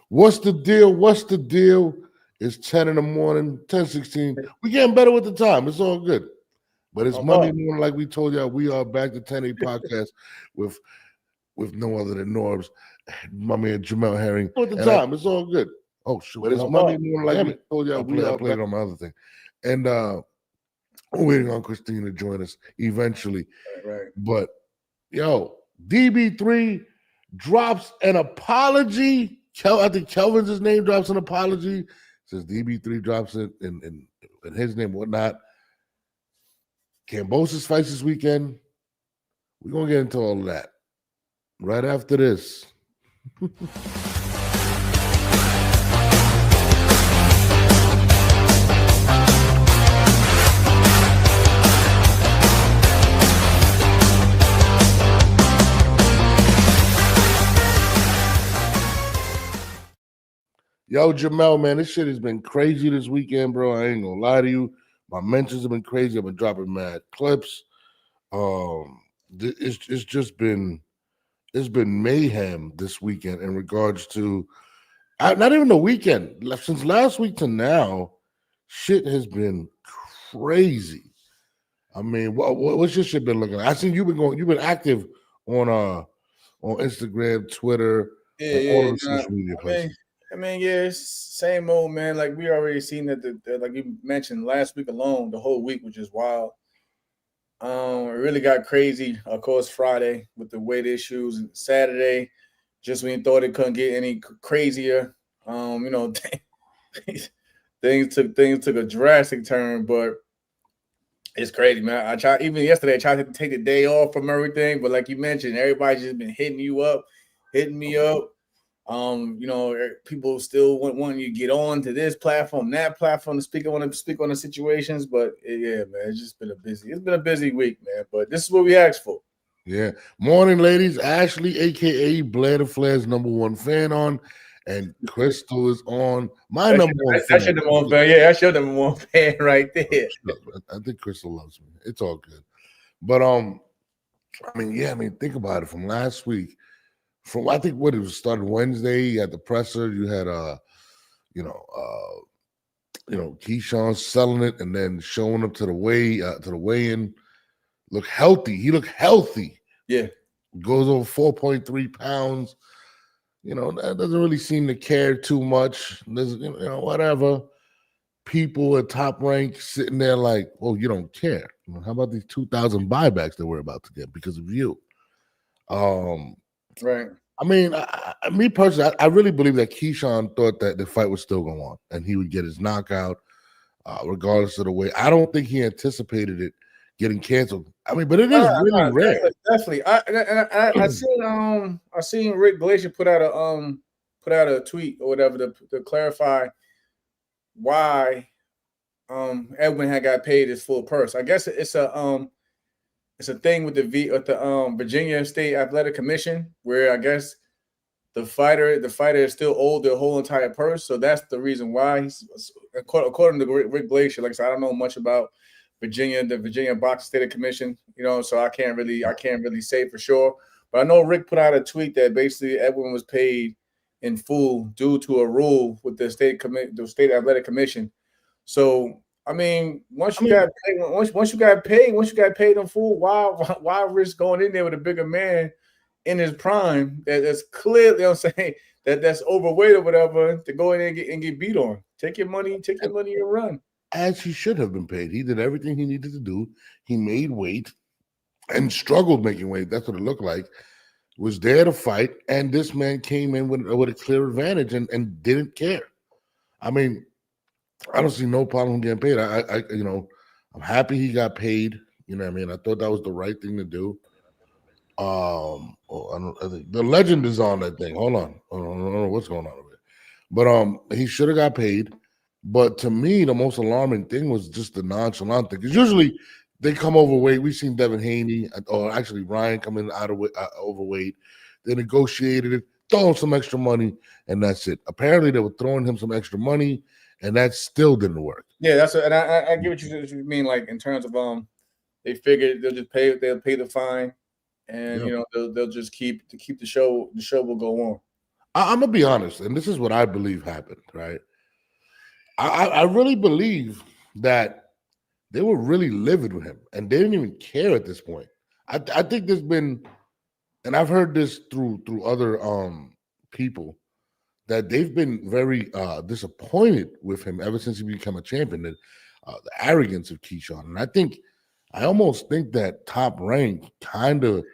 What's the deal? What's the deal? It's 10 in the morning, 10:16. We getting better with the time. It's all good. But it's Monday morning, like we told y'all. We are back to 10 podcast with no other than Norbs, my man Jamel Herring. With the time, it's all good. Oh shoot! But it's Monday morning, like we told y'all. I played on my other thing, and we're waiting on Christine to join us eventually. Right. But yo, DB3 drops an apology. I think Kelvin's his name drops an apology. Says DB3 drops it in his name, whatnot. Kambosos fights this weekend. We're gonna get into all of that right after this. Yo, Jamel, man, this shit has been crazy this weekend, bro. I ain't gonna lie to you. My mentions have been crazy. I've been dropping mad clips. It's just been mayhem this weekend in regards to not even the weekend. Since last week to now, shit has been crazy. I mean, what's your shit been looking like? I seen you've been active on Instagram, Twitter, and all the social media places. I mean, yeah, it's same old, man. Like we already seen that like you mentioned last week alone, the whole week was just wild. It really got crazy, of course, Friday with the weight issues, and Saturday, just when you thought it couldn't get any crazier. Things took a drastic turn, but it's crazy, man. Even yesterday, I tried to take the day off from everything, but like you mentioned, everybody's just been hitting me up. People still want you to get on to this platform, that platform to speak on the situations. But yeah, man, it's been a busy week, man. But this is what we asked for. Yeah. Morning, ladies. Ashley, aka Blair the Flair's #1 fan on, and Crystal is on. My number one fan. That's your number one fan. Yeah, that's your number one fan right there. I think Crystal loves me. It's all good. But think about it. From last week. I think what it was started Wednesday. You had the presser. You had Keyshawn selling it and then showing up to the weigh-in. Look healthy. He looked healthy. Yeah, goes over 4.3 pounds. That doesn't really seem to care too much. There's whatever. People at Top Rank sitting there like, well, you don't care. How about these 2,000 buybacks that we're about to get because of you? Right. I mean, me personally, I really believe that Keyshawn thought that the fight was still going on and he would get his knockout regardless of the way. I don't think he anticipated it getting canceled. I mean, but it is really rare. Definitely. I seen Rick Glacier put out a tweet or whatever to clarify why Edwin had got paid his full purse. I guess it's a thing with the Virginia State Athletic Commission where I guess the fighter is still owed their whole entire purse. So that's the reason why he's, according to Rick Glacier. Like I said, I don't know much about the Virginia Boxing State Commission, so I can't really say for sure. But I know Rick put out a tweet that basically Edwin was paid in full due to a rule with the State Athletic Commission. So I mean, once you got paid in full, why risk going in there with a bigger man in his prime that's clearly, I'm saying, that's overweight or whatever to go in there and get beat on? Take your money and run. As he should have been paid. He did everything he needed to do. He made weight and struggled making weight. That's what it looked like. Was there to fight, and this man came in with a clear advantage and didn't care. I mean, I don't see no problem getting paid. I'm happy he got paid. You know what I mean? I thought that was the right thing to do. I think the legend is on that thing. Hold on. I don't know what's going on over there. But he should have got paid. But to me, the most alarming thing was just the nonchalant thing. Because usually they come overweight. We've seen Devin Haney, or actually Ryan come in overweight. They negotiated it, throw him some extra money, and that's it. Apparently, they were throwing him some extra money, and that still didn't work. Yeah, and I get what you mean. Like in terms of they figured they'll pay the fine, and they'll just keep the show. The show will go on. I'm gonna be honest, and this is what I believe happened, right? I really believe that they were really livid with him, and they didn't even care at this point. I think there's been, and I've heard this through other people, that they've been very disappointed with him ever since he became a champion. That the arrogance of Keyshawn, and I almost think that Top Rank kind of,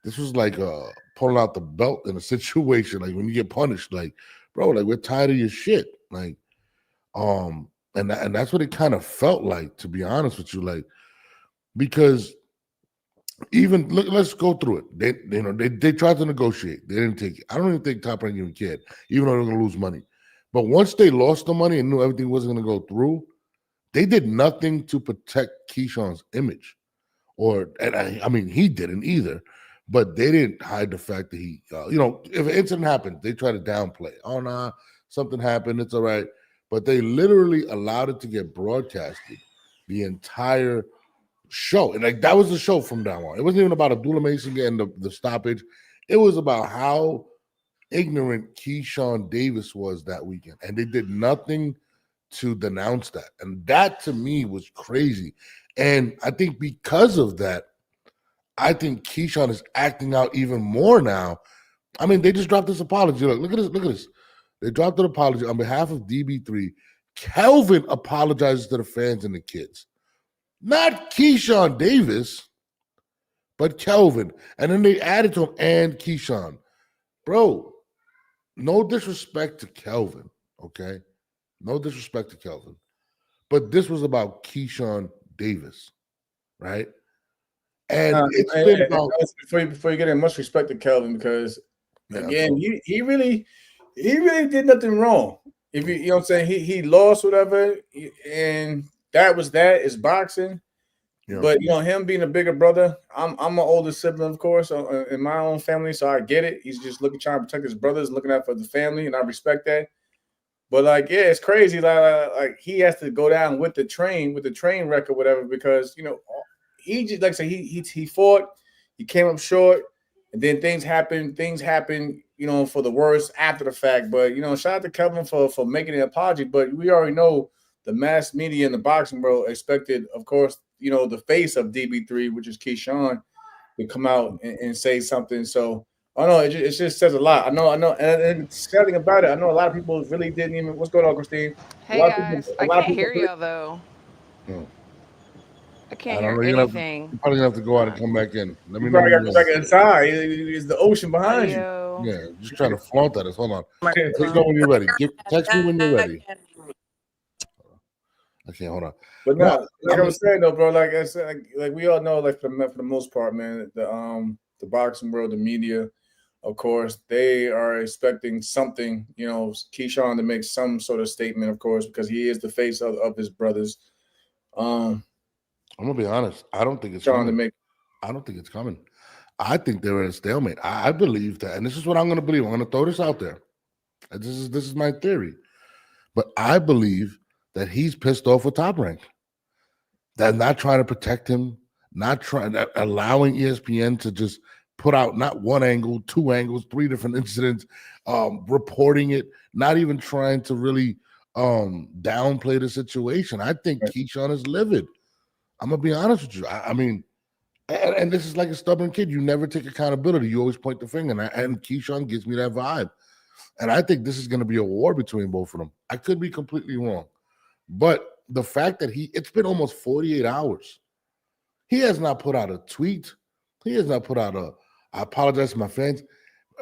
this was like pulling out the belt in a situation, like when you get punished, like, bro, like we're tired of your shit, like, and that's what it kind of felt like, to be honest with you, like, because even let's go through it. They tried to negotiate. They didn't take it. I don't even think Top Rank even cared, even though they're gonna lose money. But once they lost the money and knew everything wasn't gonna go through, they did nothing to protect Keyshawn's image. I mean, he didn't either, but they didn't hide the fact that he, if an incident happened, they try to downplay. Oh, nah, something happened. It's all right. But they literally allowed it to get broadcasted the entire show. And like that was the show from now on. It wasn't even about Abdullah Mason getting the stoppage. It was about how ignorant Keyshawn Davis was that weekend. And they did nothing to denounce that. And that to me was crazy. And I think because of that, I think Keyshawn is acting out even more now. I mean, they just dropped this apology. Look at this. They dropped an apology on behalf of DB3. Kelvin apologizes to the fans and the kids. Not Keyshawn Davis, but Kelvin. And then they added to him and Keyshawn. Bro, no disrespect to Kelvin, okay? No disrespect to Kelvin. But this was about Keyshawn Davis, right? And it's been about, before you get in, much respect to Kelvin, because again, he really did nothing wrong. If you know what I'm saying, he lost whatever, and that was that. It's boxing. Yeah. But him being a bigger brother, I'm an older sibling, of course, in my own family, so I get it. He's just trying to protect his brothers, looking out for the family, and I respect that. But like, yeah, it's crazy. Like he has to go down with the train wreck or whatever, because he just, like I say, he fought, he came up short, and then things happen, for the worst after the fact. But shout out to Kelvin for making an apology. But we already know the mass media in the boxing world expected, of course, the face of DB3, which is Keyshawn, to come out and say something. So I know it just says a lot. I know, and sad thing about it, I know a lot of people really didn't even. What's going on, Christine? Hey guys, I can't hear you though. No. I can't hear anything. You're probably gonna have to go out and come back in. Let me know. Probably got to go back inside. It's the ocean behind you. Yeah, just trying to flaunt at us. Hold on. Let's go when you're ready. Text me when you're ready. Okay, hold on. But no, like I was saying though, bro. Like I said, like we all know, like for the most part, man, the boxing world, the media, of course, they are expecting something. Keyshawn to make some sort of statement, of course, because he is the face of his brothers. I'm gonna be honest. I don't think it's coming. I don't think it's coming. I think they're in a stalemate. I believe that, and this is what I'm gonna believe. I'm gonna throw this out there. This is my theory, but I believe that he's pissed off with Top Rank. They're not trying to protect him, allowing ESPN to just put out not one angle, two angles, three different incidents, reporting it, not even trying to really downplay the situation. I think Keyshawn is livid. I'm gonna be honest with you. I mean, and this is like a stubborn kid. You never take accountability. You always point the finger, and Keyshawn gives me that vibe. And I think this is going to be a war between both of them. I could be completely wrong. But the fact that it's been almost 48 hours. He has not put out a tweet. He has not put out I apologize to my fans.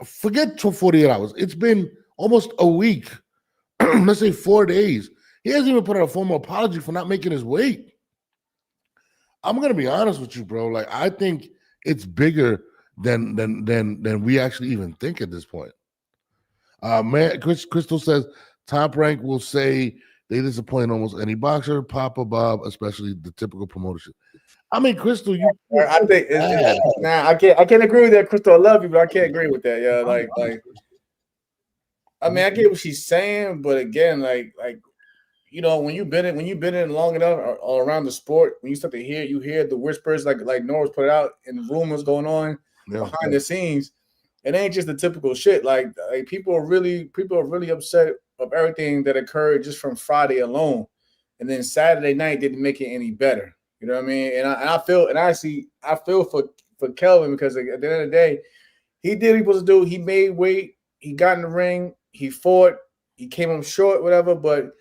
Forget 48 hours. It's been almost a week. Let's say 4 days. He hasn't even put out a formal apology for not making his weight. I'm going to be honest with you, bro. Like, I think it's bigger than we actually even think at this point. Man, Crystal says Top Rank will say they disappoint almost any boxer, Papa Bob, especially the typical promoter. I mean, Crystal, I think I can't agree with that, Crystal. I love you, but I can't agree with that. Yeah, like I mean, I get what she's saying, but again, like when you've been in long enough all around the sport, when you start to hear the whispers, like Norris put it out, and the rumors going on behind the scenes. it ain't just the typical shit. Like people are really upset of everything that occurred just from Friday alone, and then Saturday night didn't make it any better. You know what I mean? And I feel for Kelvin, because at the end of the day, he did what he was supposed to do. He made weight. He got in the ring. He fought. He came up short, whatever. But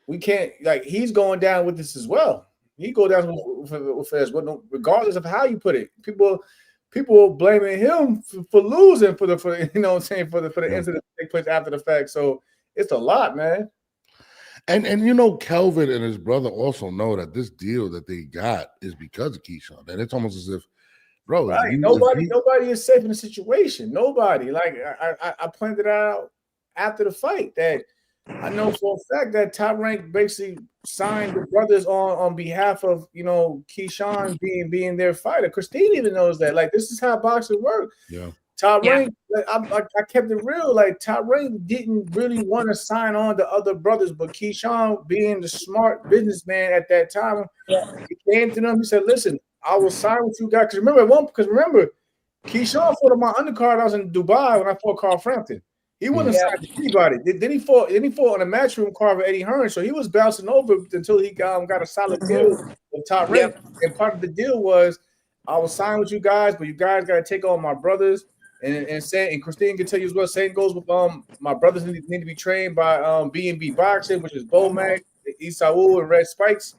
we can't, like, he's going down with this as well. He go down with this, regardless of how you put it. People blaming him for losing for the you know what I'm saying, for the incident that take place after the fact. So it's a lot, man. And you know, Kelvin and his brother also know that this deal that they got is because of Keyshawn. And it's almost as if, bro, right. Nobody is safe in the situation. Nobody. Like I pointed out after the fight that I know for a fact that Top Rank basically signed the brothers on behalf of, you know, Keyshawn being their fighter. Christine even knows that. Like, this is how boxing works. Yeah. Top Rank, I kept it real. Like, Top Rank didn't really want to sign on to other brothers, but Keyshawn, being the smart businessman at that time, he came to them. He said, "Listen, I will sign with you guys." Because remember, Keyshawn fought on my undercard. I was in Dubai when I fought Carl Frampton. He wouldn't sign to anybody. Then he fought on a matchroom card with Eddie Hearn. So he was bouncing over until he got a solid deal with Top Rank. And part of the deal was, I will sign with you guys, but you guys got to take on my brothers. And Christine can tell you as well. Same goes with my brothers need to be trained by B&B Boxing, which is Bomac, Isaú, and Red Spikes.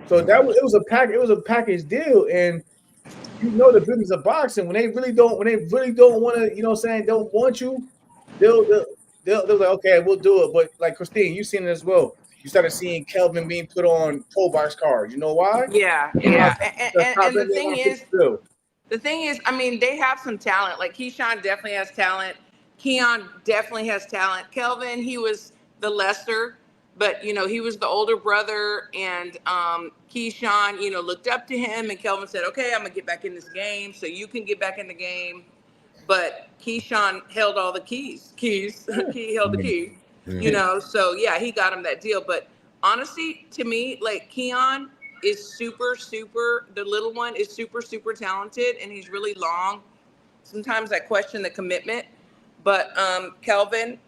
So it was a package deal. And you know the business of boxing, when they really don't want to, you know what I'm saying, don't want you. They'll like, okay, we'll do it. But like Christine, you've seen it as well. You started seeing Kelvin being put on pro box cards. You know why? Yeah. And the thing is, I mean, they have some talent. Like, Keyshawn definitely has talent. Keon definitely has talent. Kelvin, he was the lesser, but, you know, he was the older brother, and Keyshawn, you know, looked up to him, and Kelvin said, "Okay, I'm gonna get back in this game so you can get back in the game." But Keyshawn held all the keys. He held the key, you know. So yeah, he got him that deal. But honestly, to me, like, Keon is super. The little one is super talented, and he's really long. Sometimes I question the commitment, but Kelvin,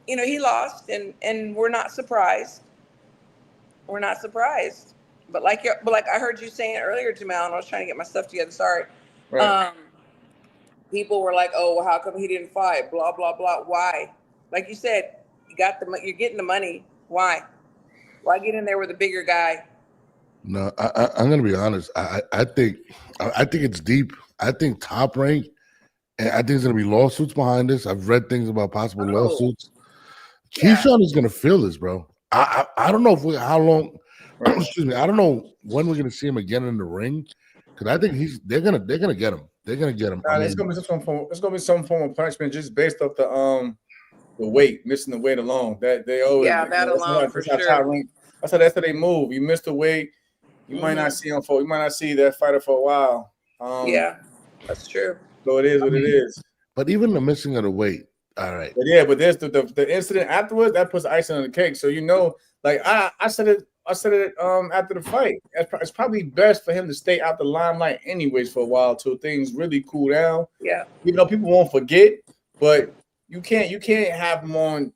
you know, he lost, and we're not surprised. But like I heard you saying earlier, Jamal, and I was trying to get my stuff together. Sorry. Right. People were like, "Oh, well, how come he didn't fight?" Blah blah blah. Why? Like you said, you're getting the money. Why? Why get in there with a bigger guy? No, I'm gonna be honest. I think it's deep. I think Top Rank, and I think there's gonna be lawsuits behind this. I've read things about possible lawsuits. Yeah. Keyshawn is gonna feel this, bro. I don't know how long. Right. Excuse me. I don't know when we're gonna see him again in the ring, because I think they're gonna get him. They're gonna get him. It's gonna be some form of punishment just based off the weight, missing the weight alone. That they always that alone for sure. That's how they move. You miss the weight, you might not see him you might not see that fighter for a while. Yeah, that's true. So it is what it is. But even the missing of the weight, all right. But there's the incident afterwards that puts icing on the cake. So you know, like I said it after the fight. It's probably best for him to stay out the limelight anyways for a while till things really cool down. Yeah. You know, people won't forget, but you can't have him on.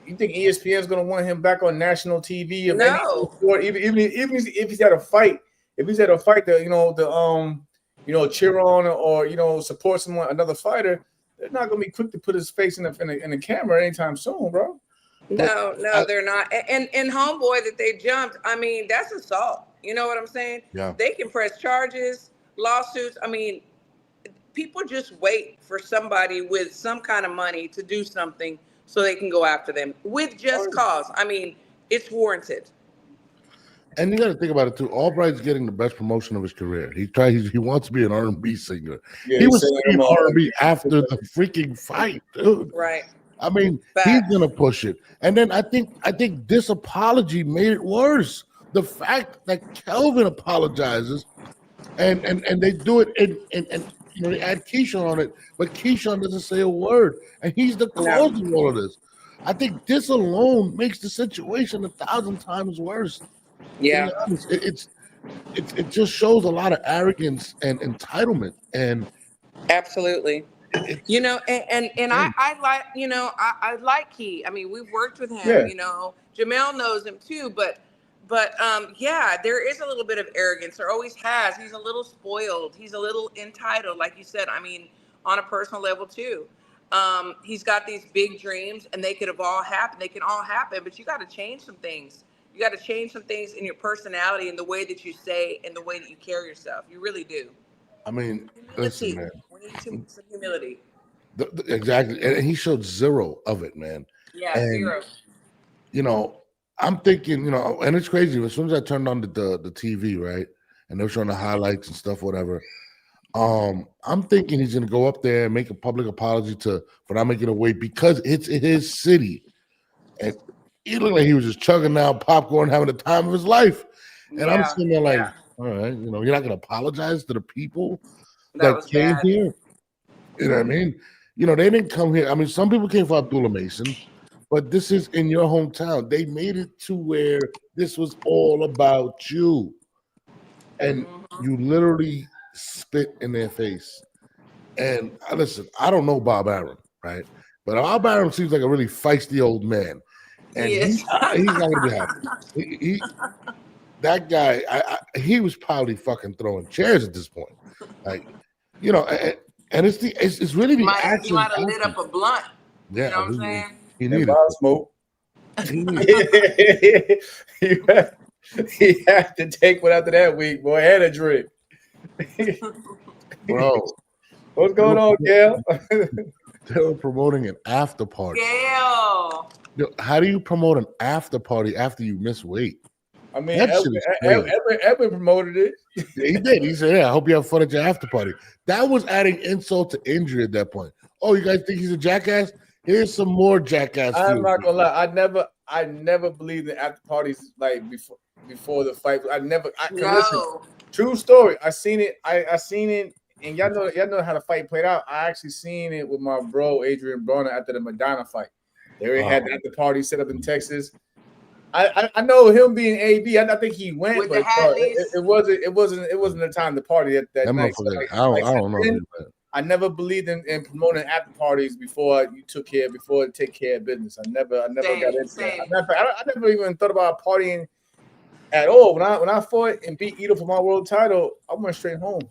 You think ESPN is gonna want him back on national TV? No. Even if he's at a fight, that cheer on or support another fighter, they're not gonna be quick to put his face in the camera anytime soon, bro. No, they're not. And homeboy that they jumped, I mean, that's assault. You know what I'm saying? Yeah. They can press charges, lawsuits. I mean, people just wait for somebody with some kind of money to do something so they can go after them with just cause. I mean, it's warranted. And you got to think about it too. Albright's getting the best promotion of his career. He wants to be an R&B singer. Yeah, he was singing R&B after the freaking fight, dude. Right. I mean, he's gonna push it, and then I think this apology made it worse. The fact that Kelvin apologizes, and they do it, and they add Keyshawn on it, but Keyshawn doesn't say a word, and he's the cause of all of this. I think this alone makes the situation 1,000 times worse. Yeah, it just shows a lot of arrogance and entitlement, and absolutely. You know, and I like, you know, I like Key. I mean, we've worked with him, you know, Jamel knows him too, but yeah, there is a little bit of arrogance. There always has. He's a little spoiled. He's a little entitled, like you said. I mean, on a personal level too. He's got these big dreams, and they could have all happened. They can all happen, but you got to change some things. You got to change some things in your personality and the way that you say and the way that you carry yourself. You really do. I mean, listen, man. We need some humility. Exactly, and he showed zero of it, man. Yeah, and, zero. You know, I'm thinking, you know, and it's crazy. As soon as I turned on the TV, right, and they were showing the highlights and stuff, whatever. I'm thinking he's gonna go up there and make a public apology for not making a weight because it's his city, and he looked like he was just chugging down popcorn, having the time of his life. And I'm sitting there like, all right, you know, you're not gonna apologize to the people that came here. You know what I mean? You know, they didn't come here. I mean, some people came for Abdullah Mason, but this is in your hometown. They made it to where this was all about you, and you literally spit in their face. And listen, I don't know Bob Arum, right? But Bob Arum seems like a really feisty old man, and he's not gonna be happy. That guy, he was probably fucking throwing chairs at this point, like, you know. And it's really the action. He might have lit up a blunt. Yeah, you know what I'm saying? He needed smoke. He had to take one after that week, boy. Had a drink. Bro, what's going on, Gail? They were promoting an after party. Gail, how do you promote an after party after you miss weight? I mean, Edwin promoted it. He did. He said, "Yeah, I hope you have fun at your after party." That was adding insult to injury at that point. Oh, you guys think he's a jackass? Here's some more jackass. I'm not gonna lie. I never believed in after parties like before the fight. Listen, true story. I seen it. I seen it, and y'all know how the fight played out. I actually seen it with my bro Adrian Broner after the Madonna fight. They already had the after party set up in Texas. I know him being AB. I think he went, but it wasn't the time to party that night. So I don't know. I never believed in promoting after parties before you take care of business. I never got into that. I never even thought about partying at all. When I fought and beat Ito for my world title, I went straight home.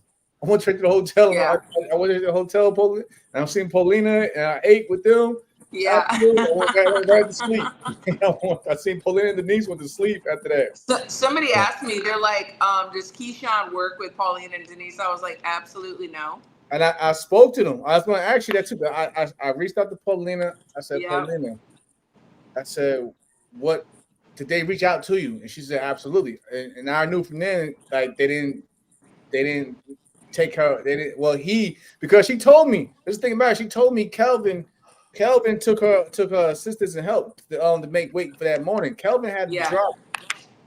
I went straight to the hotel. Yeah. I went to the hotel, and I seen Paulina, and I ate with them. Yeah, I went right to sleep. I seen Paulina and Denise went to sleep after that. So, somebody asked me, they're like, does Keyshawn work with Paulina and Denise? I was like, absolutely no. And I spoke to them. I was going to ask you that too. But I reached out to Paulina. I said, Paulina, I said, what did they reach out to you? And she said, absolutely. And I knew from then, like, they didn't take her. They didn't. Well, because she told me. Let's think about it. She told me Kelvin took her assistance and help to make weight for that morning. Kelvin had to drop,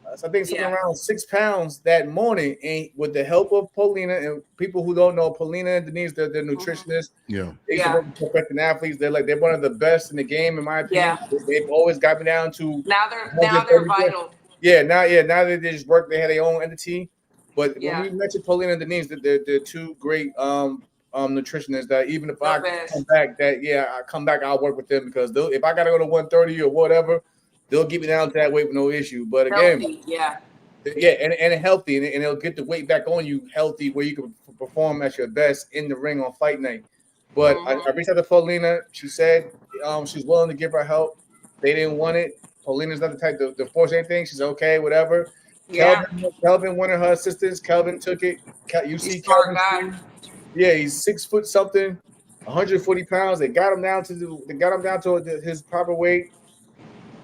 I think something around 6 pounds that morning, and with the help of Paulina and people who don't know, Paulina and Denise, they're nutritionists. They perfecting athletes. They're one of the best in the game, in my opinion. They've always got me down to now they're vital. Now they just work. They had their own entity. But when we mentioned Paulina and Denise, they're two great nutritionists that even if I come back, I'll work with them because if I gotta go to 130 or whatever, they'll get me down to that weight with no issue. But again, and healthy, and it'll get the weight back on you healthy where you can perform at your best in the ring on fight night. But I reached out to Paulina. She said she's willing to give her help. They didn't want it. Paulina's not the type to force anything. She's okay, whatever. Kelvin wanted her assistance. Kelvin took it. You see Kelvin. Yeah, he's 6 foot something, 140 pounds. They got him down to his proper weight.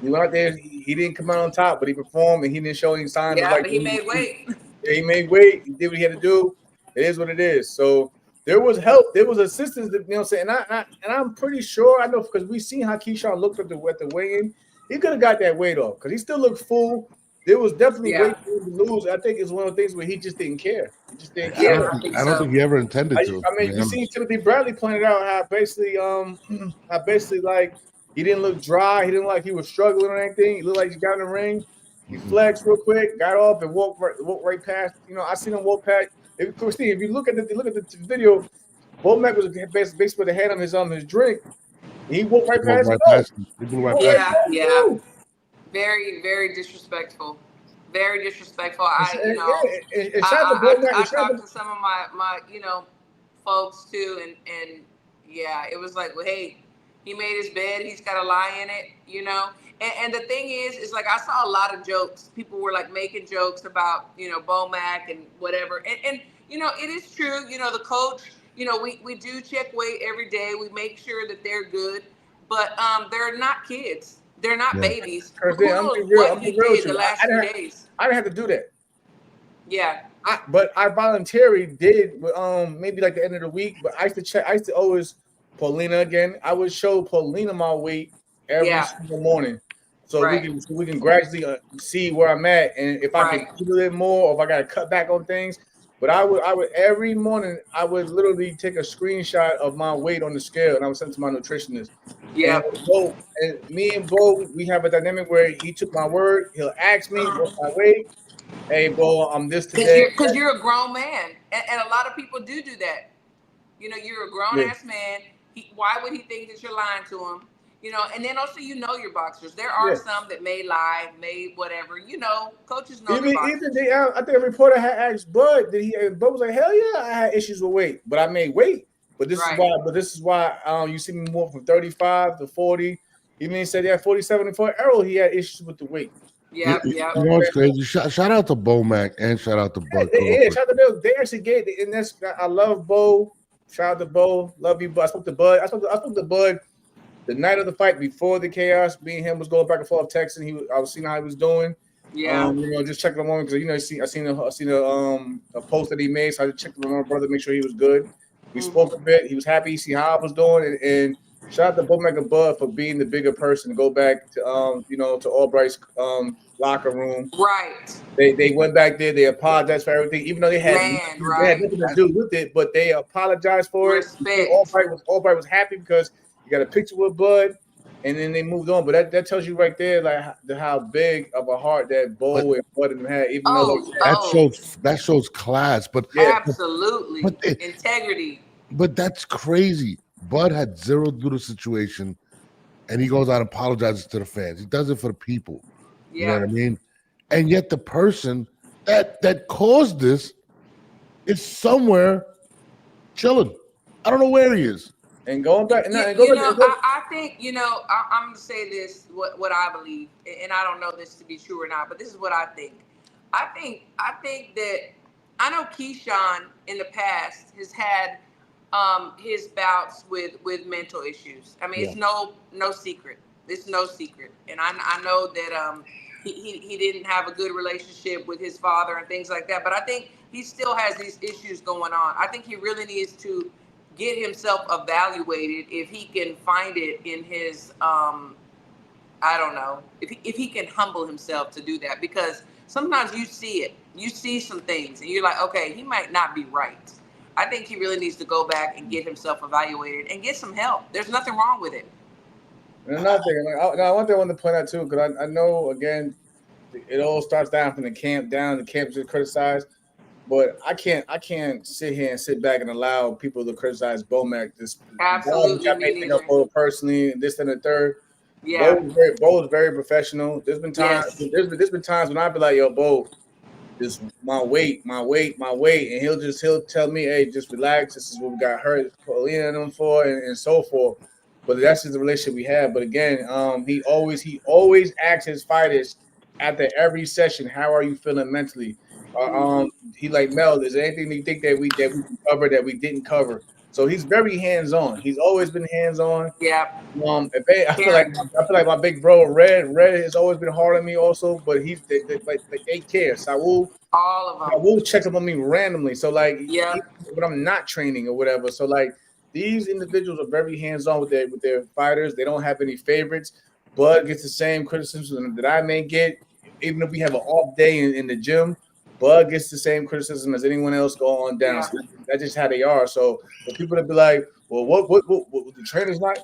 He went out there. He didn't come out on top, but he performed and he didn't show any signs. Yeah, but he made weight. Yeah, he made weight. He did what he had to do. It is what it is. So there was help. There was assistance. You know what I'm saying? And I'm pretty sure I know because we seen how Keyshawn looked at the weigh-in. He could have got that weight off because he still looked full. There was definitely weight to lose. I think it's one of the things where he just didn't care. He just didn't care. I don't think he ever intended to. I mean, you see Timothy Bradley pointed out how basically like he didn't look dry. He didn't like he was struggling or anything. He looked like he got in the ring. He flexed real quick, got off, and walked right past. You know, I seen him walk past. Christine, if you look at the video, Bo Mac was basically with the head on his drink. He walked right past him. He blew right past him. Yeah. Very, very disrespectful. Very disrespectful. I talked to some of my folks too, and yeah, it was like, well, hey, he made his bed, he's got to lie in it, And the thing is like I saw a lot of jokes. People were like making jokes about Bo Mac and whatever, and it is true. The coach, we do check weight every day. We make sure that they're good, but they're not kids. They're not babies. I'm real with you. I didn't have to do that. Yeah. But I voluntarily did maybe like the end of the week. But I used to always Paulina again. I would show Paulina my weight every single morning, so we can gradually see where I'm at, and if I can do a little more, or if I got to cut back on things. But I would every morning I would literally take a screenshot of my weight on the scale, and I would send it to my nutritionist. Yeah. And me and Bo, we have a dynamic where he took my word. He'll ask me what's my weight. Hey, Bo, I'm this today. Because you're a grown man, and a lot of people do that. You're a grown ass man. Why would he think that you're lying to him? And then also your boxers. There are some that may lie, may whatever. Coaches know their boxers. I think a reporter had asked Bud. Bud was like, "Hell yeah, I had issues with weight, but I made weight. But this is why. You see me more from 35 to 40. Even he said he had 47 for Errol. He had issues with the weight. Yeah. It's crazy. Shout out to Bo Mac and shout out to Bud. Shout out to Bill. They actually gave, and I love Bo. Shout out to Bo. Love you, Bud. I spoke to Bud. I spoke to Bud the night of the fight before the chaos. Me and him was going back and forth texting. I was seeing how he was doing. Yeah. Just checking on him because I seen a post that he made, so I just checked on my brother, make sure he was good. We spoke a bit. He was happy to see how I was doing, and shout out to Bo Mac and Bud for being the bigger person. Go back to to Albright's locker room. Right. They went back there. They apologized for everything, even though they had nothing to do with it. But they apologized for Respect. it. Albright was happy because he got a picture with Bud, and then they moved on. But that tells you right there, like how big of a heart that Bo and Bud and had. Even though that shows class. But absolutely integrity. But that's crazy. Bud had zero to do the situation, and he goes out and apologizes to the fans. He does it for the people. Yeah. You know what I mean? And yet the person that caused this is somewhere chilling. I don't know where he is. And going back, I think I'm going to say this what I believe, and I don't know this to be true or not, but this is what I think. I think that I know Keyshawn in the past has had his bouts with mental issues. I mean, it's no secret. It's no secret, and I know that he didn't have a good relationship with his father and things like that. But I think he still has these issues going on. I think he really needs to get himself evaluated if he can find it in his I don't know if he can humble himself to do that, because sometimes you see some things and you're like, okay, he might not be right. I think he really needs to go back and get himself evaluated and get some help. There's nothing wrong with it. And another thing, one thing I want to point out too, because I know again, it all starts down from the camp down. The camp is criticized, but I can't sit here and sit back and allow people to criticize Bo Mac. Absolutely, I may think of Bo personally, and this and the third. Yeah, Bo is very professional. There's been times. There's been times when I be like, "Yo, Bo, this my weight," and he'll tell me, "Hey, just relax. This is what we got hurt, Paulina and them for, and so forth." But that's just the relationship we have. But again, he always asks his fighters after every session, "How are you feeling mentally?" He like, Mel, is there anything you think that we can cover that we didn't cover? So he's very hands-on. He's always been hands-on. Yeah. I feel like my big bro Red has always been hard on me also, but they care. Saul, all of them. Saul checks up on me randomly. So like, when I'm not training or whatever. So like, these individuals are very hands-on with their fighters. They don't have any favorites. Bud gets the same criticism that I may get, even if we have an off day in the gym. Bud gets the same criticism as anyone else go on down. So that's just how they are. So for people to be like, well, what the trainer's not,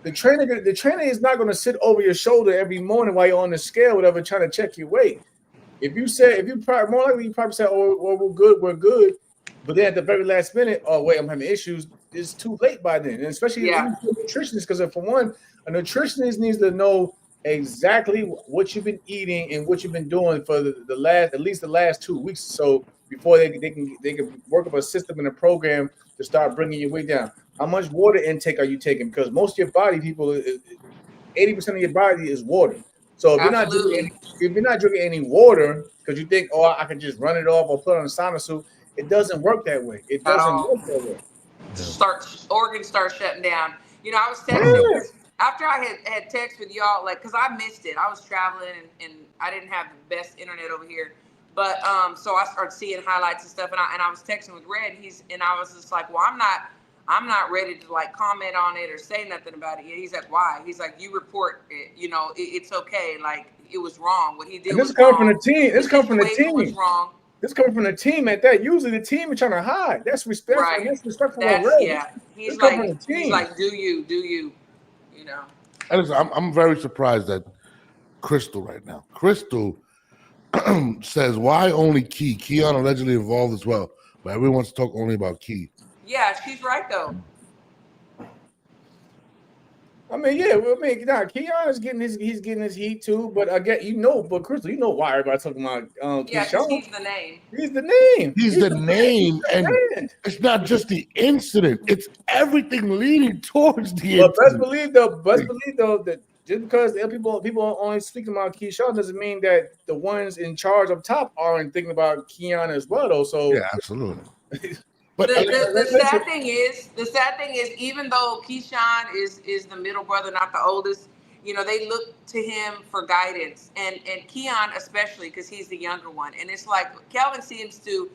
the trainer is not going to sit over your shoulder every morning while you're on the scale, whatever, trying to check your weight. If you probably more likely you probably say, oh, we're good, but then at the very last minute, oh wait, I'm having issues. it's too late by then, and especially even for nutritionists, because for one, a nutritionist needs to know exactly what you've been eating and what you've been doing for the last 2 weeks, so before they can work up a system and a program to start bringing your weight down. How much water intake are you taking? Because most of your body, people, 80% of your body is water. So if you're not drinking any water because you think, oh, I can just run it off or put on a sauna suit, it doesn't work that way. It doesn't work that way. Organs start shutting down. You know, I was texting after I had text with y'all, like, because I missed it. I was traveling and I didn't have the best internet over here. But so I started seeing highlights and stuff, and I was texting with Red. And I was just like, well, I'm not ready to like comment on it or say nothing about it yet. He's like, why? He's like, you report it. You know, it's okay. Like, it was wrong. What he did. And this comes from the team. This comes from the team. Was wrong. This coming from the team at that. Usually the team is trying to hide. That's respect. Right. That's respectful. Yeah. He's like, do you? You know. I'm very surprised at Crystal right now. Crystal says, why only Key? Keon allegedly involved as well, but everyone wants to talk only about Key. Yeah, she's right though. I mean, Keon is getting his heat too, but again, but Crystal, you know why everybody's talking about Keyshawn. He's the name. He's the name. He's the name, and it's not just the incident; it's everything leading towards the incident. Best believe though that just because people are only speaking about Keyshawn doesn't mean that the ones in charge up top aren't thinking about Keon as well, though. So yeah, absolutely. But the sad thing is, even though Keyshawn is the middle brother, not the oldest, you know, they look to him for guidance, and Keon especially because he's the younger one. And it's like Kelvin seems to,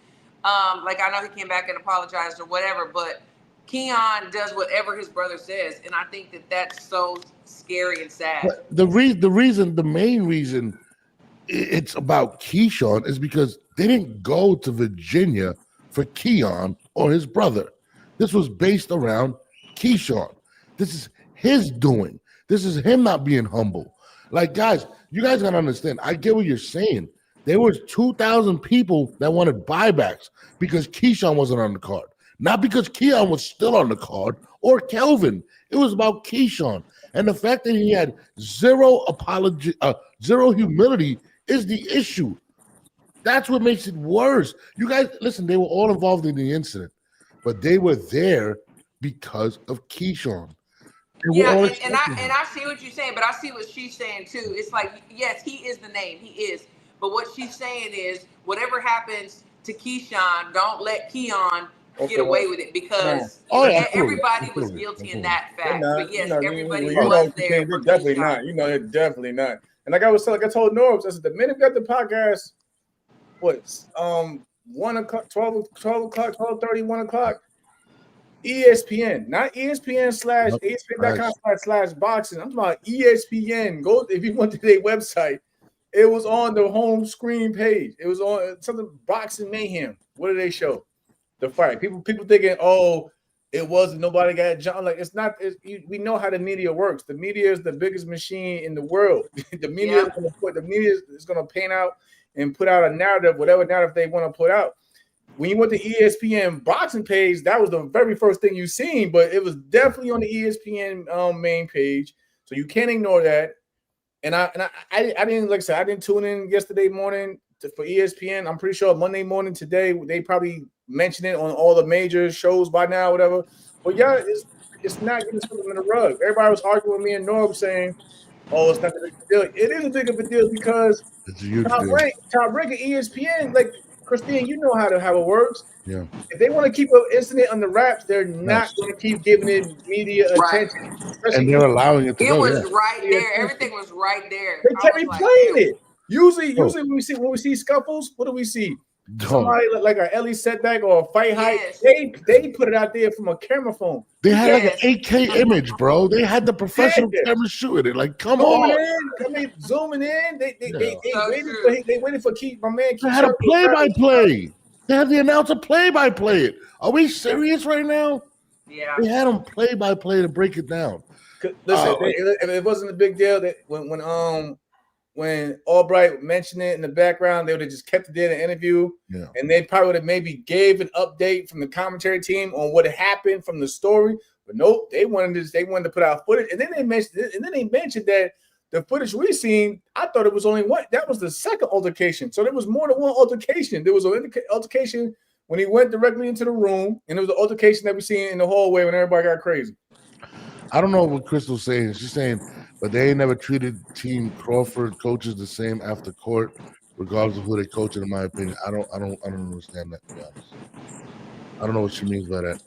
like, I know he came back and apologized or whatever, but Keon does whatever his brother says, and I think that's so scary and sad. But the main reason it's about Keyshawn is because they didn't go to Virginia for Keon or his brother. This was based around Keyshawn. This is his doing. This is him not being humble. Like, guys, you guys gotta understand. I get what you're saying. There was 2,000 people that wanted buybacks because Keyshawn wasn't on the card. Not because Keon was still on the card or Kelvin. It was about Keyshawn. And the fact that he had zero humility is the issue. That's what makes it worse. You guys, listen, they were all involved in the incident, but they were there because of Keyshawn. Yeah, and I see what you're saying, but I see what she's saying too. It's like, yes, he is the name. He is. But what she's saying is whatever happens to Keyshawn, don't let Keon get away with it because everybody was guilty in that fact. But yes, everybody was there. They're definitely not. You know, they're definitely not. And like I told Norbs, I said, the minute we got the podcast, 1 o'clock, 12 o'clock, 12:30, 1 o'clock, ESPN, not ESPN / ESPN.com/boxing. I'm talking about ESPN. Go if you went to their website. It was on the home screen page. It was on something Boxing Mayhem. What did they show? The fight. People thinking, oh, it wasn't. Nobody got jumped. Like it's not. We know how the media works. The media is the biggest machine in the world. The media is going to paint out and put out a narrative, whatever narrative they want to put out. When you went to ESPN boxing page, that was the very first thing you seen, but it was definitely on the ESPN main page, so you can't ignore that. And I didn't, like I said, I didn't tune in yesterday morning for ESPN. I'm pretty sure Monday morning today they probably mentioned it on all the major shows by now, whatever. But yeah, it's not getting something in the rug. Everybody was arguing with me and Norb saying, "Oh, it's not a big deal." It is a big of a deal because top rank at ESPN, like Christine, you know how it works. Yeah. If they want to keep an incident on the wraps, they're not going to keep giving it media attention. And they're allowing it to go. It was right there. Everything was right there. They kept replaying it. Usually when we see scuffles, what do we see? Somebody like an Ellie setback or a fight height. They put it out there from a camera phone. They had like an 8K image, bro. They had the professional camera shooting it. Like, come on. Zooming in. They waited for my man. They had a play-by-play. They had the announcer play-by-play it. Are we serious right now? Yeah. They had them play-by-play to break it down. Listen, if it wasn't a big deal that when when Albright mentioned it in the background, they would have just kept it there in the interview. Yeah. And they probably would have maybe gave an update from the commentary team on what had happened from the story. But nope, they wanted to put out footage. And then they mentioned that the footage we seen, I thought it was only one. That was the second altercation. So there was more than one altercation. There was an altercation when he went directly into the room, and there was the altercation that we seen in the hallway when everybody got crazy. I don't know what Crystal's saying. She's saying, but they ain't never treated Team Crawford coaches the same after court, regardless of who they coach. In my opinion, I don't understand that. To be honest, I don't know what she means by that.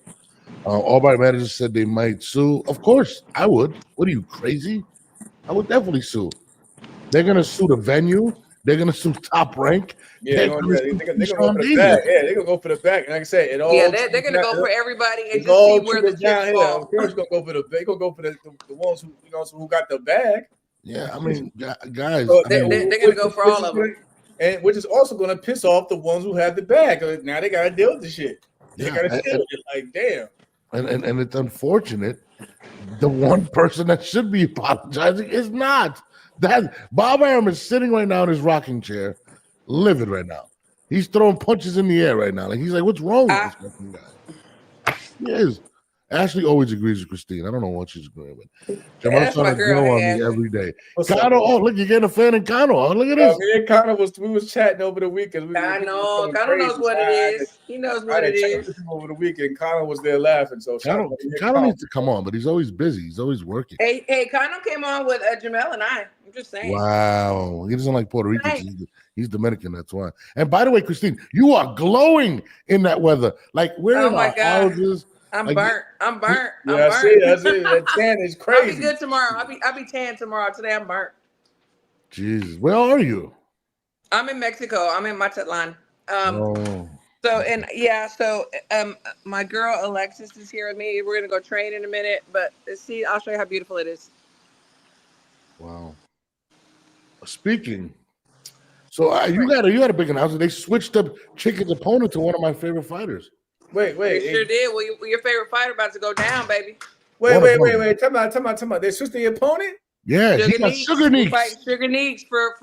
Albright manager said they might sue. Of course, I would. What are you, crazy? I would definitely sue. They're gonna sue the venue. They're gonna sue Top Rank. Yeah, they're gonna go for the bag. Yeah, they're gonna go for the bag. And like I said, they're gonna go for everybody and just see where the chips fall. Of course, gonna go for the ones who got the bag. Yeah, I mean, guys, so they're gonna go for all of them, and which is also gonna piss off the ones who have the bag. Now they gotta deal with the shit. They gotta deal with it. Like, damn. And it's unfortunate. The one person that should be apologizing is not. That Bob Arum is sitting right now in his rocking chair, livid right now. He's throwing punches in the air right now. Like he's like, what's wrong with this fucking guy? He is. Ashley always agrees with Christine. I don't know what she's agreeing with. Jamal's trying to go on me every day. Kano, oh look, you're getting a fan in Kano. Oh, look at this. Me and Kano was chatting over the weekend. Kano knows what it is. He knows what it is. Over the weekend, Kano was there laughing. So Kano needs to come on, but he's always busy. He's always working. Hey, Kano came on with Jamel and I. I'm just saying. Wow, he doesn't like Puerto Rican. He's Dominican, that's why. And by the way, Christine, you are glowing in that weather. Like we're in our houses. I'm burnt. I'm burnt. Yeah, I see. That tan is crazy. I'll be good tomorrow. I'll be tan tomorrow. Today I'm burnt. Jesus, where are you? I'm in Mexico. I'm in Mazatlan. So my girl Alexis is here with me. We're gonna go train in a minute, but see, I'll show you how beautiful it is. Wow. Speaking. So you got a big announcement. They switched up Chicken's opponent to one of my favorite fighters. Wait. They sure did. Well, your favorite fighter about to go down, baby. Wait. Tell me. They switched the opponent? Yeah, Sugar Neeks. Fight Sugar Neeks for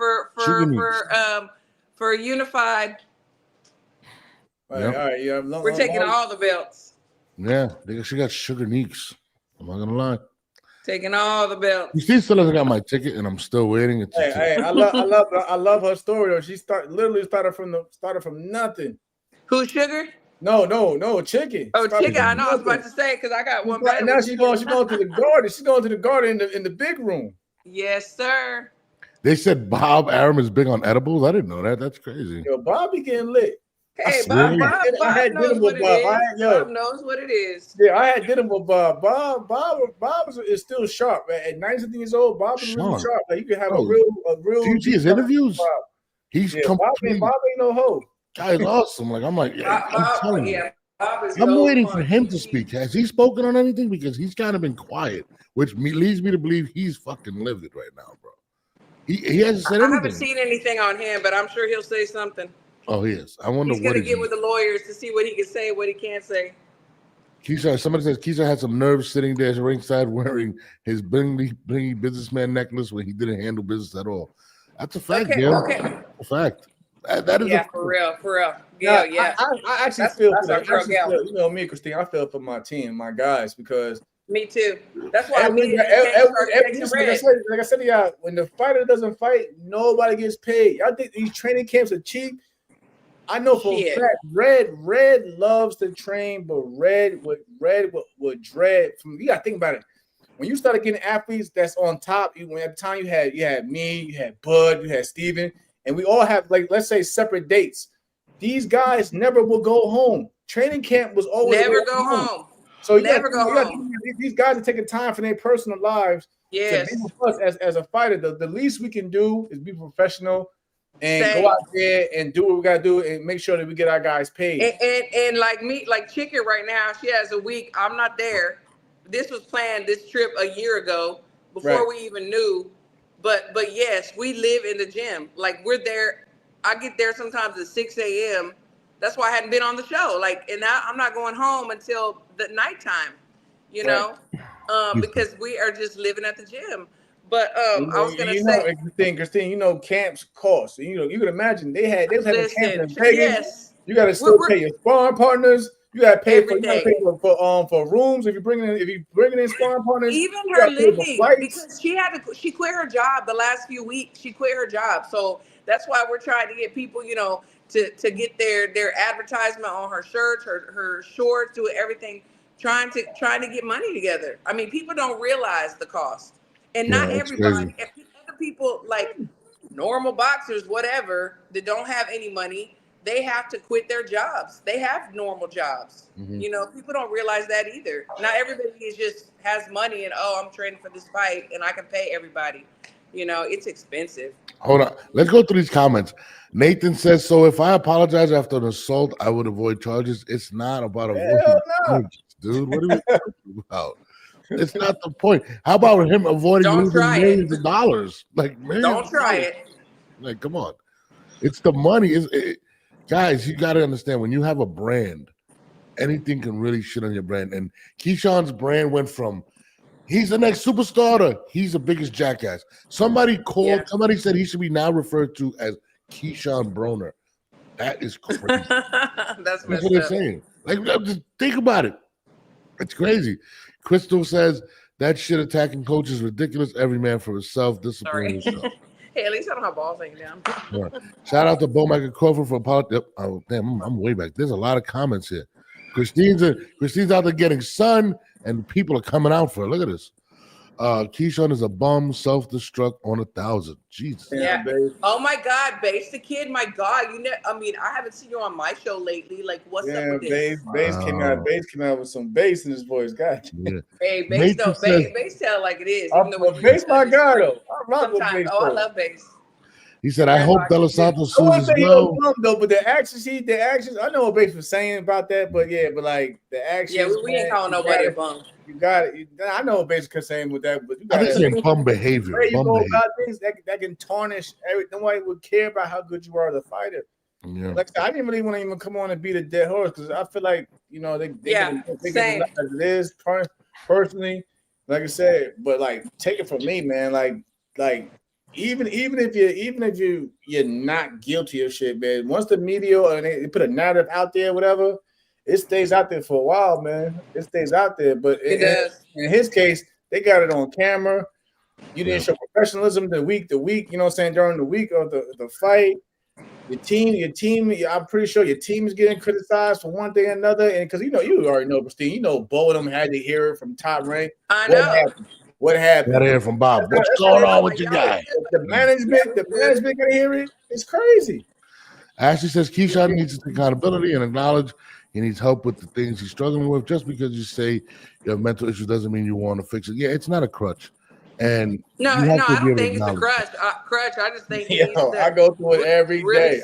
unified. All right. Yeah, we're taking all the belts. Yeah, she got Sugar Neeks. I'm not gonna lie. Taking all the belts. She still hasn't got my ticket, and I'm still waiting. I love her story though. She started from nothing. Who's Sugar? No, Chicken. Oh, Chicken. I know. I was about to say because I got one. Right now she's going to the garden. She's going to the garden in the big room. Yes, sir. They said Bob Arum is big on edibles. I didn't know that. That's crazy. Yo, Bob be getting lit. Hey, Bob knows what it is. Bob knows what it is. Yeah, I had dinner with Bob. Bob is still sharp. At 90 years old, Bob is really sharp. Like you can have a real. Do you see his interviews? Bob. He's Bob ain't no hoe. Guy's awesome. Like I'm telling you. Bob is I'm waiting for him to speak. Has he spoken on anything? Because he's kind of been quiet, which leads me to believe he's fucking livid right now, bro. He hasn't said anything. I haven't seen anything on him, but I'm sure he'll say something. Oh, he is. I wonder he's gonna get with the lawyers to see what he can say, what he can't say. Somebody says Keyshawn had some nerves sitting there ringside wearing his blingy businessman necklace when he didn't handle business at all. That's a fact, Okay. A fact. That is for real. Yeah. I actually feel for that. You know me, Christine. I feel for my team, my guys, because me too. That's why like I said, y'all, when the fighter doesn't fight, nobody gets paid. I think these training camps are cheap. I know for a fact, Red loves to train, but Red would dread. You gotta think about it. When you started getting athletes that's on top, at the time you had me, you had Bud, you had Steven, and we all have, like, let's say, separate dates. These guys never will go home. Training camp was always never go home. So these guys are taking time from their personal lives to be with us as a fighter. The least we can do is be professional and go out there and do what we gotta do and make sure that we get our guys paid. And like me, like Chicken right now, she has a week. I'm not there. This was planned, this trip, a year ago before we even knew. But yes, we live in the gym. Like we're there. I get there sometimes at 6 a.m. That's why I hadn't been on the show. Like, and now I'm not going home until the nighttime, you know, because we are just living at the gym. But I was gonna say, Christine, camps cost. You can imagine they was having camps in Vegas. Yes, you got to still pay your sparring partners. You got to pay for rooms if you're bringing in sparring partners. Even her living, because she quit her job the last few weeks. She quit her job, so that's why we're trying to get people, to get their advertisement on her shirts, her shorts, do everything, trying to get money together. I mean, people don't realize the cost, and not everybody. Other people like normal boxers, whatever, that don't have any money, they have to quit their jobs. They have normal jobs. Mm-hmm. People don't realize that either. Not everybody has money and, I'm training for this fight and I can pay everybody. It's expensive. Hold on. Let's go through these comments. Nathan says, so if I apologize after an assault, I would avoid charges. It's not about avoiding charges, dude. What are we talking about? It's not the point. How about him avoiding losing millions of dollars? Like, don't try it. Like, come on. It's the money. Guys, you got to understand, when you have a brand, anything can really shit on your brand. And Keyshawn's brand went from, he's the next superstar to he's the biggest jackass. Somebody said he should be now referred to as Keyshawn Broner. That is crazy. That's what they're saying. Like, just think about it. It's crazy. Crystal says, that shit attacking coach is ridiculous. Every man for himself. Discipline himself. Hey, at least I don't have balls hanging down. Right. Shout out to Bowmaker Crawford for apology. Oh, damn, I'm way back. There's a lot of comments here. Christine's out there getting sun, and people are coming out for her. Look at this. Keyshawn is a bum, self-destruct on 1,000. Jesus. Yeah. Oh my God, Base the Kid. My God, I haven't seen you on my show lately. Like, what's up with this? Base came out with some bass in his voice. God. Yeah. Hey, Base tell it like it is. Base my guy though. I love Base. He said, I hope Delos Santos sues as well. But the actions, I know what Base was saying about that, but like the actions. Yeah, we ain't calling nobody a bum. You got it. I know what Base is saying with that, but you got to say bum behavior. About things that can tarnish everything. Nobody would care about how good you are as a fighter. Yeah. Like I didn't really want to even come on and beat a dead horse because I feel like they same. As it is personally, like I said, but like take it from me, man. Like even if you're not guilty of shit, man. Once the media and they put a narrative out there, whatever, it stays out there for a while, man. It stays out there. But in his case, they got it on camera. You didn't show professionalism the week, you know what I'm saying, during the week of the fight. Your team, I'm pretty sure your team is getting criticized for one thing or another. And because you already know, Christine, Bo and them had to hear it from Top Rank. I know. What happened? Got to hear from Bob. What's going on with your guy? The management gotta hear it. It's crazy. Ashley says Keyshawn needs to take accountability and acknowledge he needs help with the things he's struggling with. Just because you say you have mental issues doesn't mean you want to fix it. Yeah, it's not a crutch. And no, I don't think it's a crutch. I just think I go through it every day.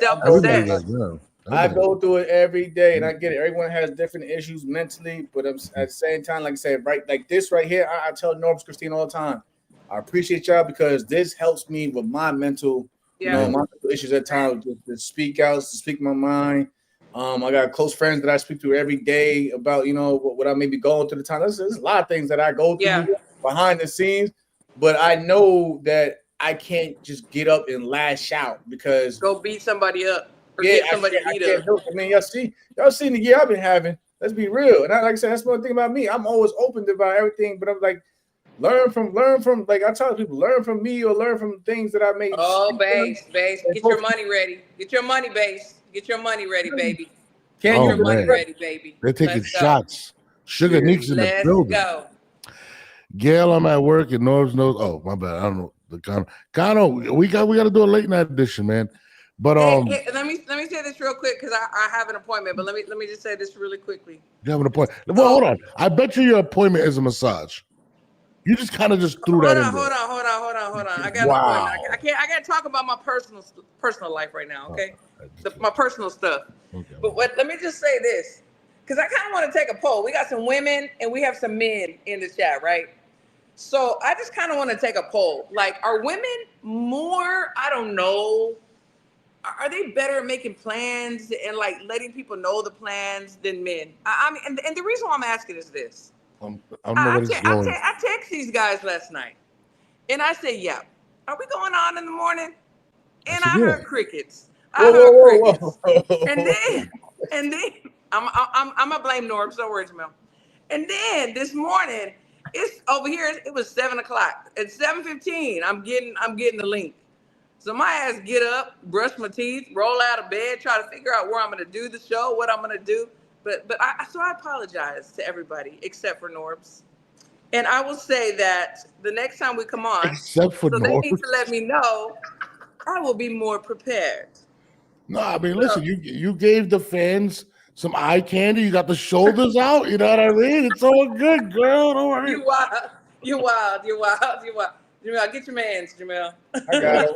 I go through it every day, and I get it. Everyone has different issues mentally, but at the same time, like I said, right, like this right here, I tell Norbs, Christine all the time, I appreciate y'all because this helps me with my mental, my mental issues at times to speak out, to speak my mind. I got close friends that I speak to every day about, what I may be going through the time. There's a lot of things that I go through behind the scenes, but I know that I can't just get up and lash out because go beat somebody up. Get somebody beat up. I mean, y'all seen the year I've been having. Let's be real. And like I said, that's one thing about me. I'm always open about everything, but I'm like, learn from. Like I tell people, learn from me or learn from things that I made. Oh, Base, get your money ready. Get your money, Base. Get your money ready, baby. Get your money ready, baby. They're taking shots. Sugar Neeks in the building. Let's go. Gail, I'm at work and Norbs knows. Oh, my bad. I don't know the Gano. We got to do a late night edition, man. But hey, let me say this real quick because I have an appointment. But let me just say this really quickly. You have an appointment? Well, hold on. I bet you your appointment is a massage. You just kind of just threw that in there. Hold on. I got an appointment. I can't talk about my personal life right now. Okay, my personal stuff. Okay. But let me just say this because I kind of want to take a poll. We got some women and we have some men in the chat, right? So I just kind of want to take a poll. Like, are women more? I don't know. Are they better at making plans and like letting people know the plans than men? I mean, and the reason why I'm asking is this. I text these guys last night, And I said, yeah. Are we going on in the morning? And I Yeah. heard crickets. I heard crickets. Whoa. And then I'm gonna blame Norm. So worry, Jamel. And then this morning, it's over here. It was 7 o'clock. At 7:15, I'm getting the link. So my ass get up, brush my teeth, roll out of bed, try to figure out where I'm gonna do the show, what I'm gonna do. But I apologize to everybody except for Norbs. And I will say that the next time we come on, except for so Norbs. they need to let me know. I will be more prepared. No, I mean, listen, you gave the fans some eye candy. You got the shoulders out. You know what I mean? It's all good, girl. Don't worry. You wild. You're wild. Jamel, get your mans, Jamel. I got him.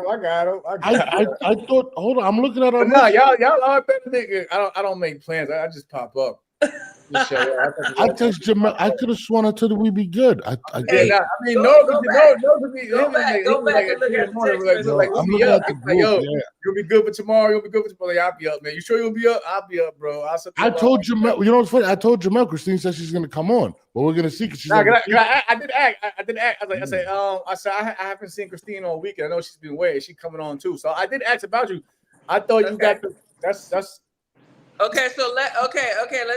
I got him. I thought. Hold on, I'm looking at our. No, y'all are better niggas. I don't make plans. I just pop up. I text Jamel. I could have sworn I told her we'd be good. Go back and look at the text. I'm looking at the group. You'll be good for tomorrow. You'll be good for tomorrow. Like, I'll be up, man. You sure you'll be up? I'll be up, bro. I told Jamel. You know what's funny? I told Jamel. Christine said she's gonna come on, but we're gonna see because she's. I did act. I said I haven't seen Christine all weekend. I know she's been away. Is she coming on too? So I did ask about you. I thought you got the. That's. Okay, so let's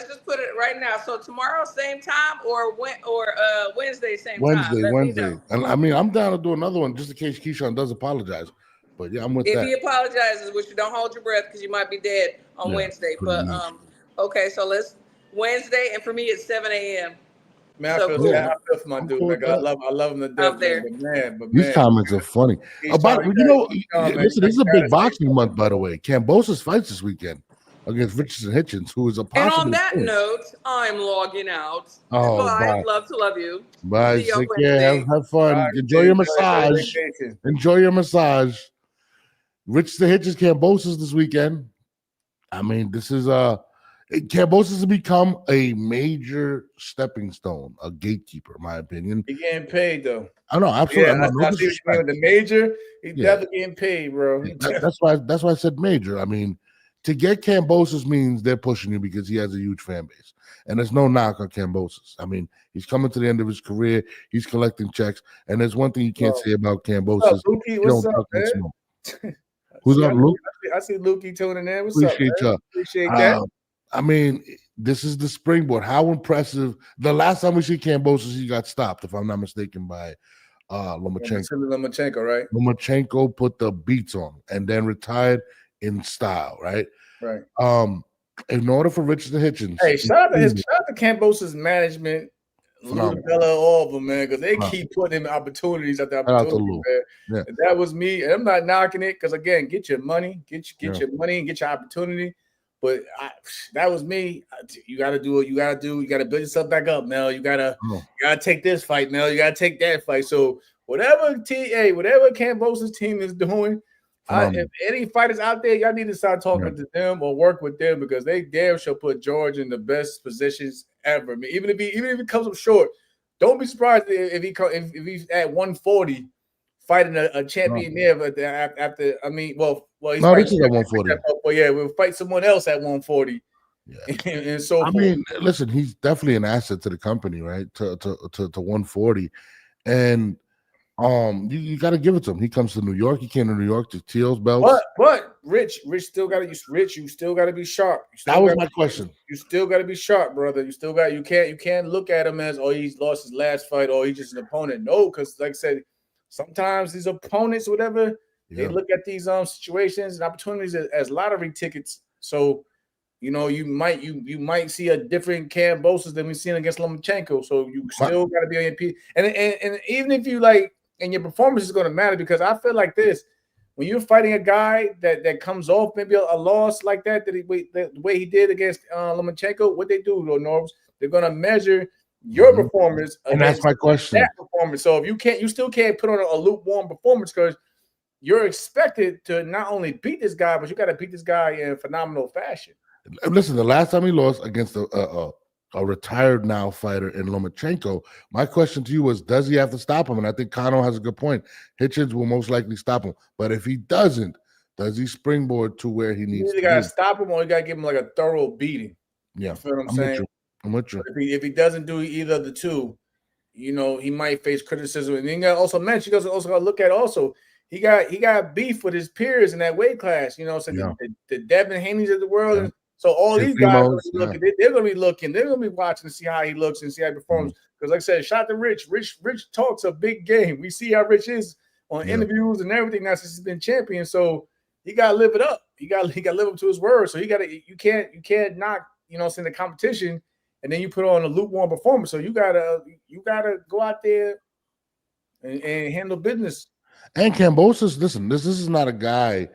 just put it right now. So tomorrow, same time, or Wednesday, same time. Wednesday. And I mean, I'm down to do another one just in case Keyshawn does apologize. But yeah, I'm with that. If he apologizes, which you don't hold your breath because you might be dead on Wednesday. But okay, so let's Wednesday, and for me it's 7 a.m. Man, I feel for my dude. Like, I love him to death. But these comments are funny. Listen, this is a big boxing month, by the way. Kambosos fights this weekend against Richardson Hitchens, who is a possible. And on that note, I'm logging out. Oh, bye. Love to love you. Bye. Take care. Have fun. Bye. Enjoy your massage. Enjoy your massage. Richardson Hitchens, Kambosos this weekend. I mean, this is Kambosos has become a major stepping stone, a gatekeeper, in my opinion. He's getting paid though. I know, absolutely. Yeah, the major, he's definitely getting paid, bro. That's why I said major. I mean, to get Kambosos means they're pushing you because he has a huge fan base. And there's no knock on Kambosos. I mean, he's coming to the end of his career. He's collecting checks. And there's one thing you can't say about Kambosos. What's up, man? Who's up, Luke? I see Lukey tuning in. Appreciate that. I mean, this is the springboard. How impressive. The last time we see Kambosos, he got stopped, if I'm not mistaken, by Lomachenko. Right? Lomachenko put the beats on and then retired in style, right? Right. In order for Richardson Hitchens. Hey, shout out to Kambosos management, Lou Bella, all of them, man, because they keep putting him opportunities after opportunity, man. Yeah. That was me, and I'm not knocking it because again, get your money, get your money, and get your opportunity. But that was me. You got to do what you got to do. You got to build yourself back up, Mel. You gotta take this fight, Mel. You got to take that fight. So whatever Kambosos team is doing. If any fighters out there, y'all need to start talking to them or work with them because they damn sure put George in the best positions ever. I mean, even if he comes up short, don't be surprised if he's at 140 fighting a champion there. After he's this is at 140. We'll fight someone else at 140. Yeah. and so I mean, listen, he's definitely an asset to the company, right? To 140, and. You got to give it to him. He comes to New York. He came to New York to Teal's belts. But Rich still got to you still got to be sharp. That was my question. You still got to be sharp, brother. You can't look at him as he's lost his last fight or he's just an opponent. No, because like I said, sometimes these opponents, whatever, they look at these situations and opportunities as lottery tickets. So you might see a different Kambosos than we've seen against Lomachenko. So you still got to be on your feet. And even if you and your performance is going to matter because I feel like this when you're fighting a guy that comes off maybe a loss like that the way he did against Lomachenko, what they do, Norbs, they're going to measure your performance, and that's my question. That performance. So if you still can't put on a lukewarm performance because you're expected to not only beat this guy, but you got to beat this guy in phenomenal fashion. Listen, the last time he lost against a retired now fighter in Lomachenko, my question to you was, does he have to stop him? And I think Kano has a good point. Hitchens will most likely stop him. But if he doesn't, does he springboard to where he needs to be? You got to stop him or you got to give him like a thorough beating. Yeah. You feel what I'm saying? I'm with you. If he doesn't do either of the two, you know, he might face criticism. And then you got also mention, you guys also got to look at also he got beef with his peers in that weight class, you know, so the Devin Haney's of the world. And so all these guys are looking, they're going to be looking, they're going to be watching to see how he looks and see how he performs. Because like I said, shout to Rich. Rich talks a big game. We see how Rich is on interviews and everything now since he's been champion. So he got to live it up. He got to live up to his word. So you can't knock, you know, in the competition, and then you put on a lukewarm performance. So you gotta go out there and handle business. And Kambosos, listen, this is not a guy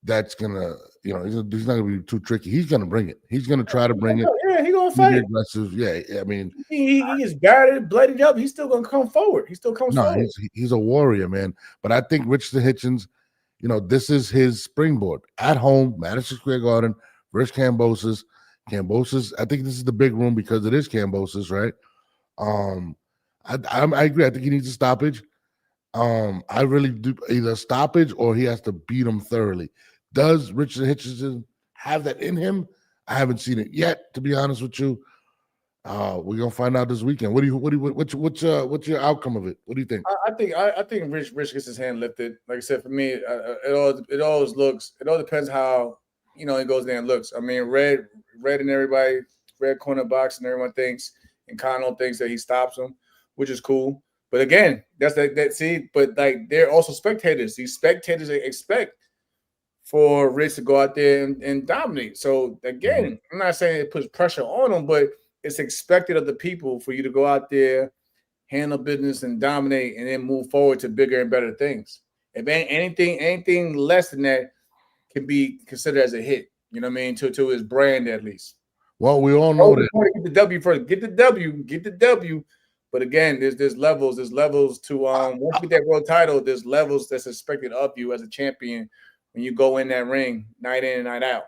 that's gonna, you know, he's not gonna be too tricky. He's gonna bring it. He's gonna try to bring it. Yeah, he's gonna fight. Aggressive. Yeah, I mean, he is battered, bloodied up. He's still gonna come forward. He still comes forward. He's a warrior, man. But I think Richardson Hitchens, you know, this is his springboard at home, Madison Square Garden versus Kambosos. Kambosos, I think this is the big room because it is Kambosos, right? I agree. I think he needs a stoppage. I really do, either a stoppage or he has to beat him thoroughly. Does Richard Hitchens have that in him? I haven't seen it yet, to be honest with you. We're gonna find out this weekend. What's your outcome of it? What do you think? I think Rich gets his hand lifted. Like I said, for me, it always looks. It all depends how, you know, it goes there and looks. I mean, Red and everybody, Red corner box, and everyone thinks, and Kano thinks that he stops him, which is cool. But again, that's that. See, but like they're also spectators. These spectators expect for Rich to go out there and dominate. So again, I'm not saying it puts pressure on them, but it's expected of the people for you to go out there, handle business, and dominate, and then move forward to bigger and better things. If anything less than that can be considered as a hit, you know what I mean, to his brand at least. Well, we all know that. Get the W first. Get the W. But again, there's levels to once you get that world title, there's levels that's expected of you as a champion when you go in that ring night in and night out.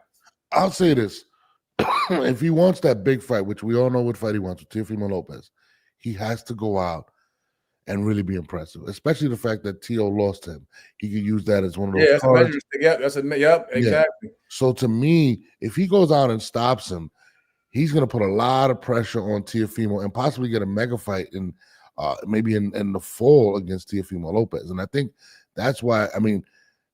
I'll say this. If he wants that big fight, which we all know what fight he wants with Teofimo Lopez, he has to go out and really be impressive, especially the fact that Tio lost him. He could use that as one of those. That's cards. A measure stick. Yep, exactly. Yeah. So to me, if he goes out and stops him, he's going to put a lot of pressure on Teofimo and possibly get a mega fight in maybe in the fall against Teofimo Lopez. And I think that's why, I mean,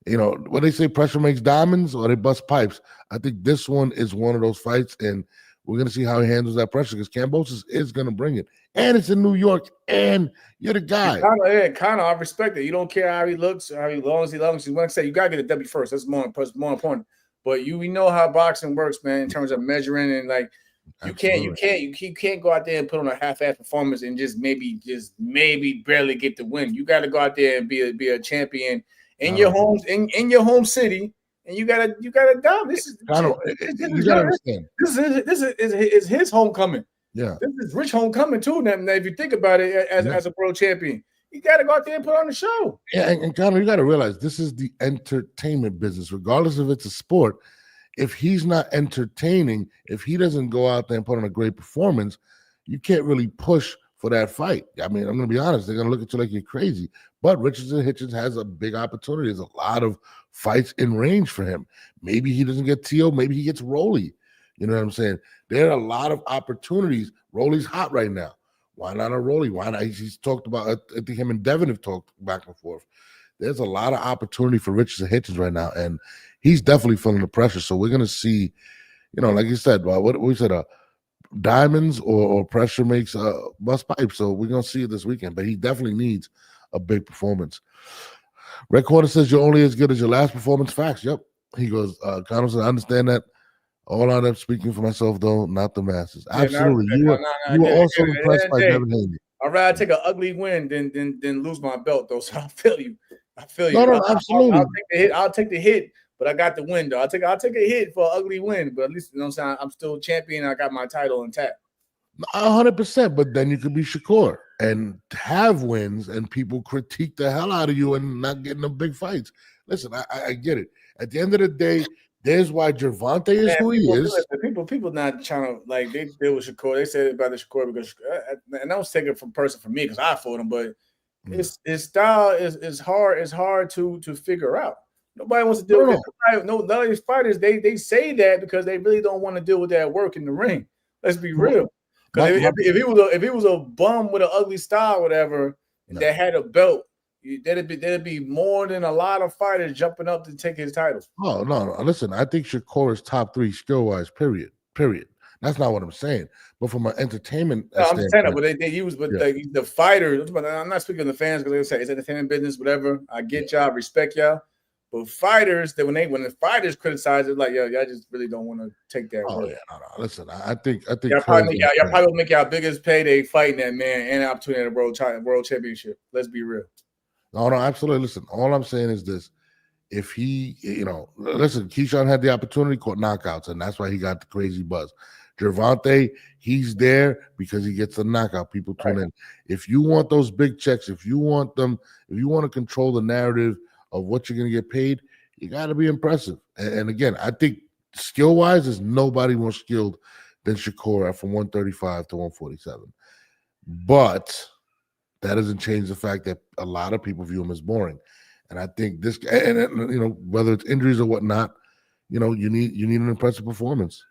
you know, when they say pressure makes diamonds or they bust pipes, I think this one is one of those fights, and we're going to see how he handles that pressure because Kambosos is going to bring it. And it's in New York, and you're the guy. Kind of, I respect it. You don't care how he looks, long as he loves you. Like I say, you got to get a W first. That's more important. But we know how boxing works, man, in terms of measuring and like, you can't go out there and put on a half-ass performance and just maybe barely get the win. You got to go out there and be a champion in your homes in your home city, and you gotta dominate. You gotta understand. This is his homecoming. Yeah, this is Rich homecoming too. Now, if you think about it, as a world champion, you got to go out there and put on the show. Yeah, and Connor, you got to realize this is the entertainment business, regardless if it's a sport. If he's not entertaining, if he doesn't go out there and put on a great performance, you can't really push for that fight. I mean, I'm going to be honest. They're going to look at you like you're crazy. But Richardson Hitchens has a big opportunity. There's a lot of fights in range for him. Maybe he doesn't get Tio. Maybe he gets Rolly. You know what I'm saying? There are a lot of opportunities. Rolly's hot right now. Why not a Rolly? Why not? He's talked about, I think him and Devin have talked back and forth. There's a lot of opportunity for Richardson Hitchens right now, and he's definitely feeling the pressure. So we're going to see, you know, like you said, what we said, diamonds or pressure makes bust pipes. So we're going to see it this weekend, but he definitely needs a big performance. Red Corner says you're only as good as your last performance. Facts. Yep. He goes, Connor says, I understand that. All out of speaking for myself, though, not the masses. Absolutely. You were also impressed by Devin Haney. I'd rather take an ugly win than lose my belt, though. So I feel you. No, absolutely. I'll take the hit, but I got the win, though. I'll take a hit for an ugly win, but at least, you know what I'm saying, I'm still champion. I got my title intact. 100%, but then you could be Shakur and have wins and people critique the hell out of you and not getting them big fights. Listen, I get it. At the end of the day, there's why Gervonta is who he is. People not trying to, like, they deal with Shakur. They said about the Shakur because, and I was taking it from person for me because I fought him, but his style is hard to figure out. Nobody wants to deal with that. No, none of these fighters, they say that because they really don't want to deal with that work in the ring. Let's be real. Because if he was a bum with an ugly style, or whatever, that had a belt, there'd be more than a lot of fighters jumping up to take his title. Oh no! Listen, I think Shakur is top 3 skill wise. Period. That's not what I'm saying. But from an entertainment, no, I'm saying that. But they use, the fighters. I'm not speaking to the fans because they say it's entertainment business, whatever. I get y'all, respect y'all. But fighters, that when the fighters criticize it, like, yo, y'all just really don't want to take that. Oh yeah, no. Listen, I think y'all probably will make y'all biggest payday fighting that man and opportunity at a world championship. Let's be real. No, absolutely. Listen, all I'm saying is this: if he, listen, Keyshawn had the opportunity, caught knockouts, and that's why he got the crazy buzz. Gervonta, he's there because he gets the knockout. People tune in. If you want those big checks, if you want to control the narrative of what you're going to get paid, you got to be impressive. And again, I think skill-wise, there's nobody more skilled than Shakur from 135 to 147. But that doesn't change the fact that a lot of people view him as boring. And I think this, and whether it's injuries or whatnot, you need an impressive performance.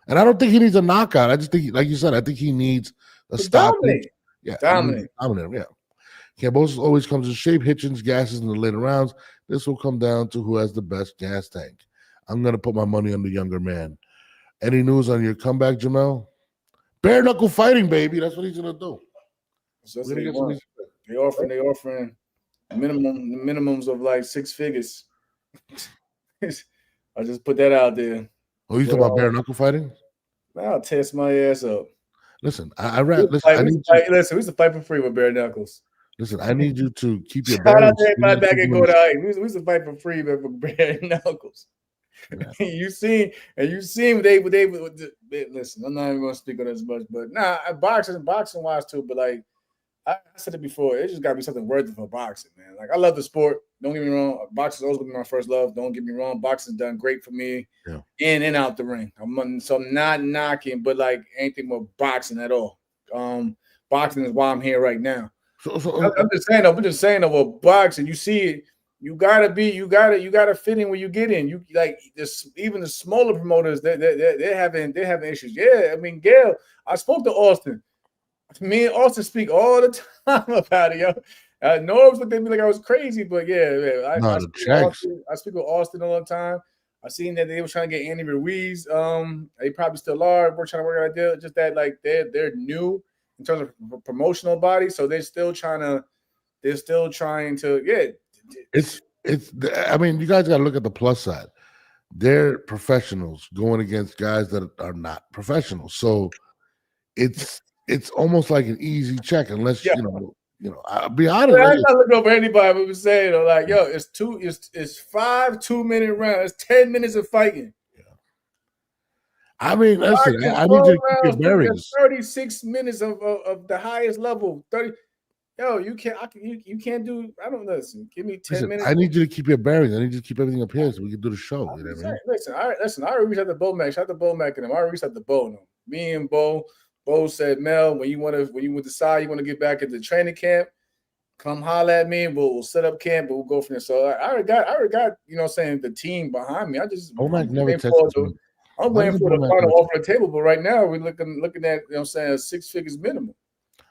And I don't think he needs a knockout. I just think, like you said, I think he needs a stop. Dominate. Yeah. Kambosos always comes in shape. Hitchens gasses in the later rounds. This will come down to who has the best gas tank. I'm going to put my money on the younger man. Any news on your comeback, Jamel? Bare knuckle fighting, baby. That's what he's going to do. They offering minimums of like 6 figures. I just put that out there. Oh, you talking about bare knuckle fighting? I'll test my ass up. Listen, I read. Listen, we used to fight for free with bare knuckles. Listen, I need you to keep your. Shout out to everybody back and go to ice. We used to fight for free with bare knuckles. Yeah. you seen they listen. I'm not even going to speak on it as much, but boxing wise too. But like I said it before, it just got to be something worth it for boxing, man. Like I love the sport. Don't get me wrong. Boxing's always been my first love. Don't get me wrong. Boxing's done great for me in and out the ring. I'm not knocking, but like anything but boxing at all. Boxing is why I'm here right now. I'm just saying though, boxing, you see it. You gotta fit in where you get in. You like this, even the smaller promoters, they're having issues. Yeah, I mean, Gail, I spoke to Austin. Me and Austin speak all the time about it, yo. Norbs looked at me like I was crazy, but I speak with Austin all the time. I seen that they were trying to get Andy Ruiz. They probably still are. We're trying to work out a deal. Just that like they're new in terms of promotional body, so they're still trying to. It's. I mean, you guys got to look at the plus side. They're professionals going against guys that are not professionals, so it's almost like an easy check, unless I'll be honest. I'm not looking over anybody, but we're saying like, yo, it's 5 2-minute rounds, it's 10 minutes of fighting. Yeah. I mean, listen, I need you to keep your bearings. 36 minutes of the highest level. 30. Yo, you can't do. I don't listen. Give me 10 minutes. I need you to keep your bearings. I need you to keep everything up here so we can do the show. You know what I mean? Listen. I already reached out to Bo Mac. Shout out to Bo Mac and him. I already reached out to Bo and him. Me and Bo. Bo said, Mel, when you decide you want to get back into training camp, come holler at me. We'll set up camp, but we'll go from there. So I already got the team behind me. I just Bo Mac never texted me. I'm waiting for the final offer on the table, but right now we're looking at a 6 figures minimum.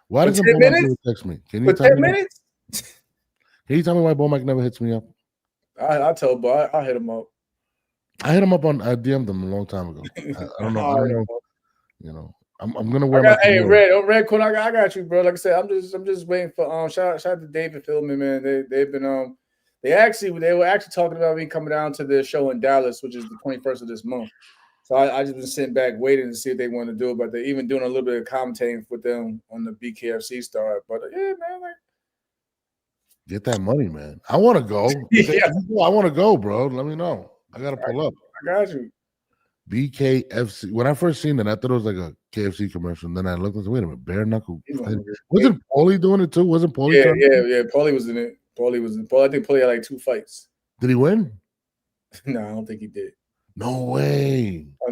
Why doesn't Bo Mac never text me? Can you tell 10 minutes? Can you tell me why Bo Mac never hits me up? I told Bo I hit him up. I hit him up I DM'd him a long time ago. I don't know. I'm gonna wear Hey, Red, cool. I got you, bro. Like I said, I'm just waiting for shout out to David Philman, man. They've been they were actually talking about me coming down to the show in Dallas, which is the 21st of this month. So I just been sitting back waiting to see if they want to do it, but they're even doing a little bit of commentating with them on the BKFC start. But yeah, man, like get that money, man. I want to go. Yeah. I want to go, bro. Let me know. I gotta pull up. I got you. BKFC. When I first seen it, I thought it was like a KFC commercial. And then I looked and said, wait a minute, bare knuckle. Wasn't Paulie doing it too? Wasn't Paulie? Yeah. Paulie was in it. I think Paulie had like 2 fights. Did he win? No, I don't think he did. No way. I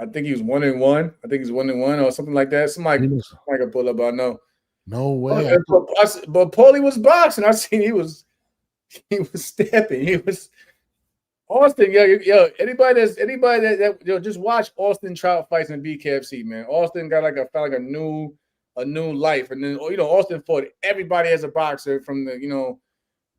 think he was 1-1. I think he's 1-1 or something like that. Somebody can pull up. I know. No way. But Paulie was boxing. I seen he was stepping. Austin, yo, anybody that just watch Austin Trout fights in BKFC, man. Austin got found a new life, and then Austin fought everybody as a boxer from the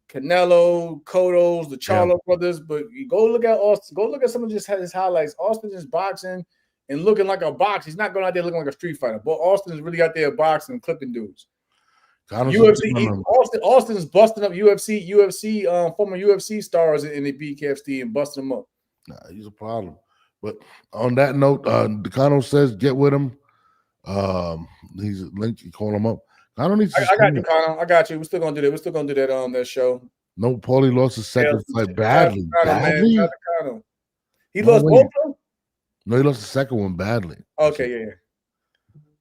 Canelo, Cotto's, the Charlo brothers. But you go look at Austin, go look at some of his highlights. Austin just boxing and looking like a boxer. He's not going out there looking like a street fighter, but Austin's really out there boxing and clipping dudes. UFC, Austin's busting up UFC, former UFC stars in the BKFC and busting them up. Nah, he's a problem. But on that note, Decano says get with him. He's linked. You call him up. I don't need to. I got Decano. I got you. We're still gonna do that. We're still gonna do that on that show. No, Paulie lost his second fight badly. Badly. He lost both of them? No, he lost the second one badly. Okay, yeah.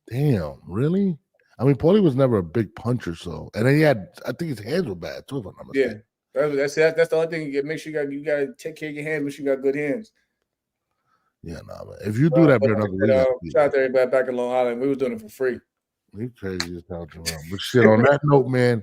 Damn, really? I mean, Paulie was never a big puncher, and then I think his hands were bad too, if I'm not mistaken. Yeah, that's the only thing. Make sure you gotta take care of your hands. Make sure you got good hands. Yeah, nah, man. If you do that, shout out to everybody back in Long Island. We was doing it for free. You crazy as hell, Jerome. But shit, on that note, man,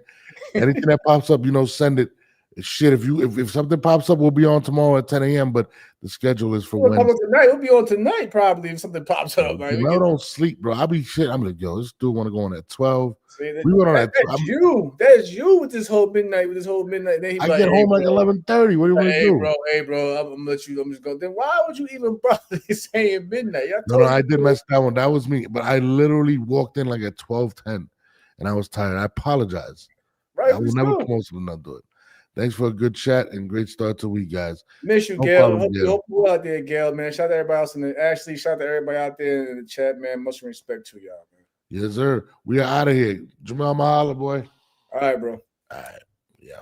anything that pops up, send it. Shit, if something pops up, we'll be on tomorrow at 10 a.m. But the schedule is for Wednesday. We'll be on tonight probably if something pops up. Man. I don't sleep, bro. I'll be shit. I'm like, yo, this dude want to go on at 12. See, we went on at 12. That's you with this whole midnight. Then I get home like 11:30. What do you want to do? Hey, bro. I'm gonna let you. I'm just going. Then why would you even bother saying midnight? No, I did mess that one. That was me. But I literally walked in like at 12:10, and I was tired. I apologize. Right. I will never promote to not do it. Thanks for a good chat and great start to the week, guys. Miss you, Gail. Hope you out there, Gail, man. Shout out to everybody else Ashley, shout out to everybody out there in the chat, man. Much respect to y'all, man. Yes, sir. We are out of here. Jamal Mahala, boy. All right, bro. All right. Yeah.